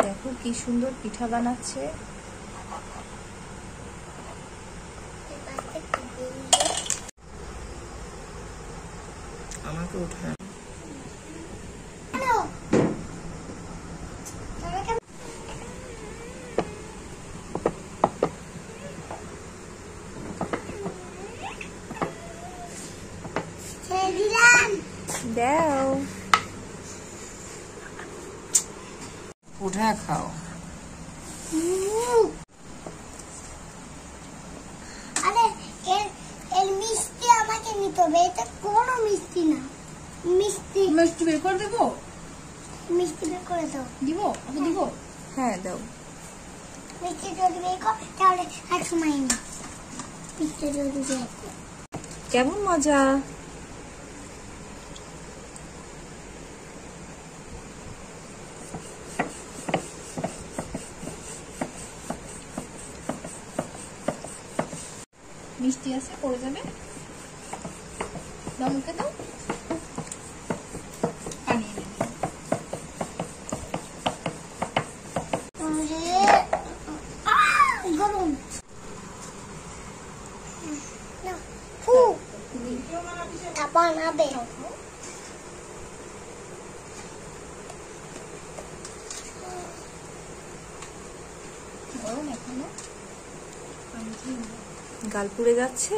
দেখো কি সুন্দর পিঠা বানাচ্ছে। আমাকে উঠে দাও, উঠে খাও। আরে এর মিষ্টি আমাকে নিতে হবে, এটা কোনো মিষ্টি না। মিষ্টি বের করে দেবো? মিষ্টি বের করে দাও। দিব? ওকে দিব? হ্যাঁ দাও। মিষ্টি যদি বের কর তাহলে আর সময় নেই। মিষ্টি যদি বের কর। কেমন মজা। মিষ্টি আছে, পড়ে যাবে। দাও, মুখে দাও। পানি এনে দিই। গরম বানাবে। গরম এখনো? গাল পুড়ে যাচ্ছে।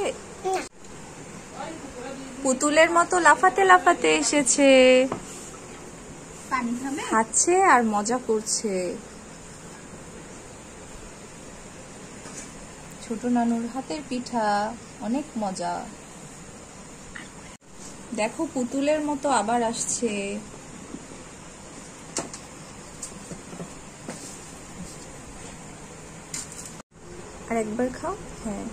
পুতুলের মতো লাফাতে লাফাতে এসেছে, খাচ্ছে আর মজা করছে। ছোট নানুর হাতের পিঠা অনেক মজা। দেখো পুতুলের মতো আবার আসছে। আর একবার খাও। হ্যাঁ,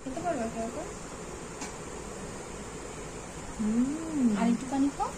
খেতে পারবে এখন? আর একটু পানি খাও।